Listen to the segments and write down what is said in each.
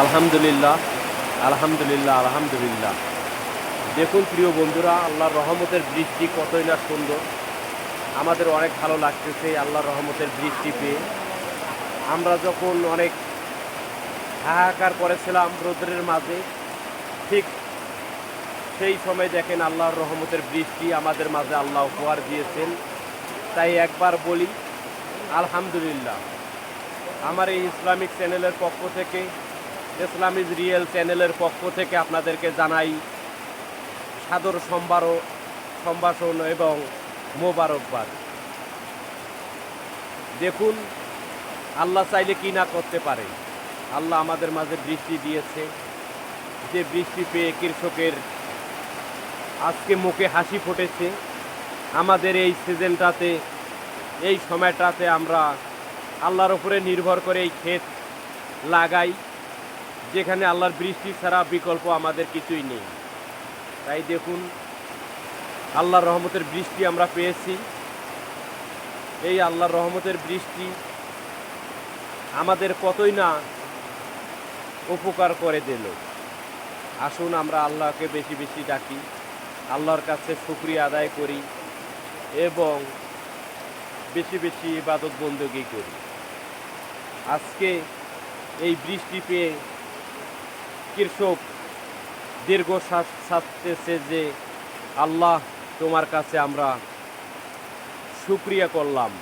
আলহামদুলিল্লাহ, আলহামদুলিল্লাহ, আলহামদুলিল্লাহ। দেখুন প্রিয় বন্ধুরা, আল্লাহর রহমতের বৃষ্টি কতই না সুন্দর। আমাদের অনেক ভালো লাগতেছে আল্লাহর রহমতের বৃষ্টি পেয়ে। আমরা যখন অনেক হাহাকার করেছিলাম রৌদ্রের মাঝে, ঠিক সেই সময় দেখেন আল্লাহর রহমতের বৃষ্টি আমাদের মাঝে আল্লাহ উপহার দিয়েছেন। তাই একবার বলি আলহামদুলিল্লাহ। আমার এই ইসলামিক চ্যানেলের পক্ষ থেকে, ইসলাম ইজ রিয়েল চ্যানেলের পক্ষ থেকে আপনাদেরকে জানাই সাদর সম্ভাষণ এবং মোবারকবাদ। দেখুন, আল্লাহ চাইলে কি না করতে পারে। আল্লাহ আমাদের মাঝে বৃষ্টি দিয়েছে, যে বৃষ্টি পেয়ে কৃষকের আজকে মুখে হাসি ফুটেছে। আমাদের এই সিজনটাতে, এই সময়টাতে আমরা আল্লাহর উপরে নির্ভর করে এই ক্ষেত লাগাই, যেখানে আল্লাহর বৃষ্টি ছাড়া বিকল্প আমাদের কিছুই নেই। তাই দেখুন, আল্লাহর রহমতের বৃষ্টি আমরা পেয়েছি। এই আল্লাহর রহমতের বৃষ্টি আমাদের কতই না উপকার করে দিল। আসুন আমরা আল্লাহকে বেশি বেশি ডাকি, আল্লাহর কাছে শুকরিয়া আদায় করি এবং বেশি বেশি ইবাদত বন্দেগী করি। আজকে এই বৃষ্টি পেয়ে কৃষক দীর্ঘশ্বাস ছাড়তেছে যে আল্লাহ, তোমার কাছে আমরা শুকরিয়া করলাম।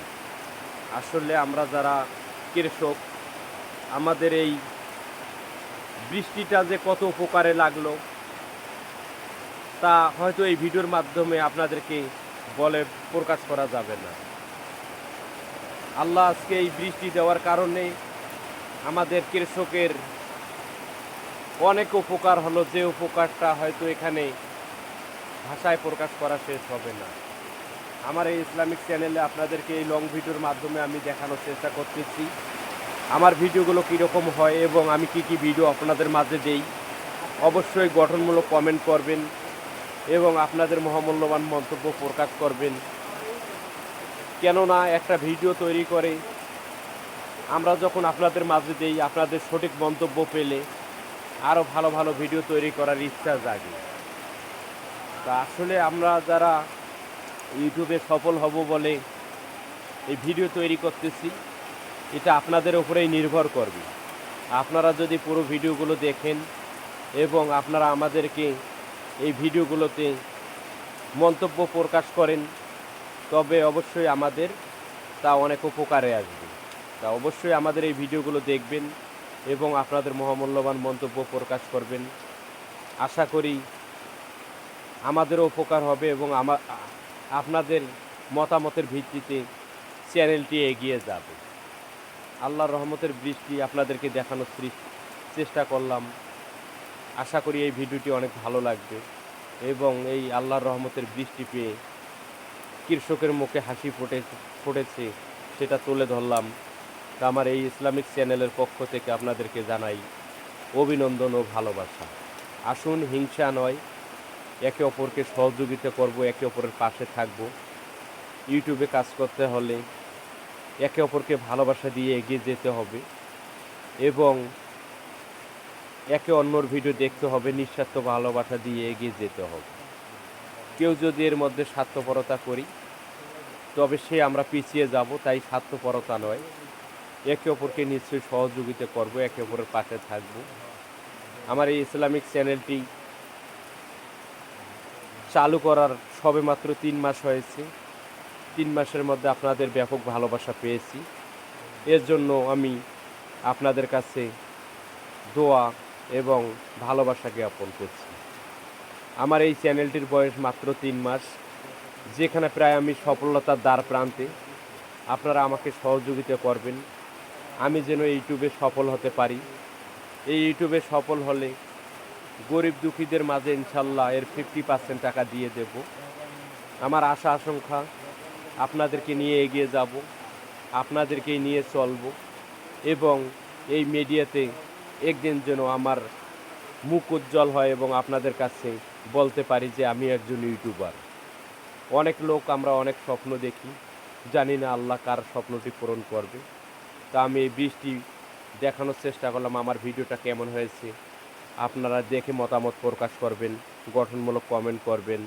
আসলে আমরা যারা কৃষক, আমাদের এই বৃষ্টিটা যে কত উপকারে লাগলো তা হয়তো এই ভিডিওর মাধ্যমে আপনাদেরকে বলে প্রকাশ করা যাবে না। আল্লাহ আজকে এই বৃষ্টি দেওয়ার কারণে আমাদের কৃষকের অনেক উপকার হলো, যে উপকারটা হয়তো এখানে ভাষায় প্রকাশ করা শেষ হবে না। আমার এই ইসলামিক চ্যানেলে আপনাদেরকে এই লং ভিডিওর মাধ্যমে আমি দেখানোর চেষ্টা করতেছি আমার ভিডিওগুলো কীরকম হয় এবং আমি কি কি ভিডিও আপনাদের মাঝে দেই। অবশ্যই গঠনমূলক কমেন্ট করবেন এবং আপনাদের মহামূল্যবান মন্তব্য প্রকাশ করবেন। কেননা একটা ভিডিও তৈরি করে আমরা যখন আপনাদের মাঝে দেই, আপনাদের সঠিক মন্তব্য পেলে আরও ভালো ভালো ভিডিও তৈরি করার ইচ্ছা জাগে। তা আসলে আমরা যারা ইউটিউবে সফল হব বলে এই ভিডিও তৈরি করতেছি, এটা আপনাদের উপরেই নির্ভর করবে। আপনারা যদি পুরো ভিডিওগুলো দেখেন এবং আপনারা আমাদেরকে এই ভিডিওগুলোতে মন্তব্য প্রকাশ করেন, তবে অবশ্যই আমাদের তা অনেক উপকারে আসবে। তা অবশ্যই আমাদের এই ভিডিওগুলো দেখবেন এবং আপনাদের মহামূল্যবান মন্তব্য প্রকাশ করবেন। আশা করি আমাদেরও উপকার হবে এবং আপনাদের মতামতের ভিত্তিতে চ্যানেলটি এগিয়ে যাবে। আল্লাহর রহমতের বৃষ্টি আপনাদেরকে দেখানোর চেষ্টা করলাম। আশা করি এই ভিডিওটি অনেক ভালো লাগবে এবং এই আল্লাহর রহমতের বৃষ্টি পেয়ে কৃষকের মুখে হাসি ফুটেছে সেটা তুলে ধরলাম। তা আমার এই ইসলামিক চ্যানেলের পক্ষ থেকে আপনাদেরকে জানাই অভিনন্দন ও ভালোবাসা। আসুন, হিংসা নয়, একে অপরকে সহযোগিতা করব, একে অপরের পাশে থাকব। ইউটিউবে কাজ করতে হলে একে অপরকে ভালোবাসা দিয়ে এগিয়ে যেতে হবে এবং একে অন্যর ভিডিও দেখতে হবে, নিঃস্বার্থ ভালোবাসা দিয়ে এগিয়ে যেতে হবে। কেউ যদি এর মধ্যে স্বার্থপরতা করি তবে সে আমরা পিছিয়ে যাব। তাই স্বার্থপরতা নয়, একে অপরকে নিশ্চয়ই সহযোগিতা করব, একে অপরের পাশে থাকব। আমার এই ইসলামিক চ্যানেলটি চালু করার সবেমাত্র 3 মাস হয়েছে। 3 মাসের মধ্যে আপনাদের ব্যাপক ভালোবাসা পেয়েছি। এর জন্য আমি আপনাদের কাছে দোয়া এবং ভালোবাসা জ্ঞাপন করছি। আমার এই চ্যানেলটির বয়স মাত্র 3 মাস, যেখানে প্রায় আমি সফলতার দ্বার প্রান্তে। আপনারা আমাকে সহযোগিতা করবেন, আমি যেন ইউটিউবে সফল হতে পারি। এই ইউটিউবে সফল হলে গরিব দুঃখীদের মাঝে ইনশাল্লাহ এর 50% টাকা দিয়ে দেব। আমার আশা আকাঙ্ক্ষা আপনাদেরকে নিয়ে এগিয়ে যাব, আপনাদেরকেই নিয়ে চলব এবং এই মিডিয়াতে একদিন যেন আমার মুখ উজ্জ্বল হয় এবং আপনাদের কাছে বলতে পারি যে আমি একজন ইউটিউবার। অনেক লোক আমরা অনেক স্বপ্ন দেখি, জানি না আল্লাহ কার স্বপ্নটি পূরণ করবে। তা আমি এই বৃষ্টি দেখানোর চেষ্টা করলাম আমার ভিডিওটা কেমন হয়েছে। আপনারা দেখে মতামত প্রকাশ করবেন, গঠনমূলক কমেন্ট করবেন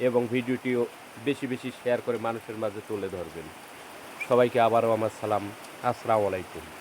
এবং ভিডিওটিও বেশি বেশি শেয়ার করে মানুষের মাঝে তুলে ধরবেন। সবাইকে আবারও আমার সালাম। আসসালামু আলাইকুম।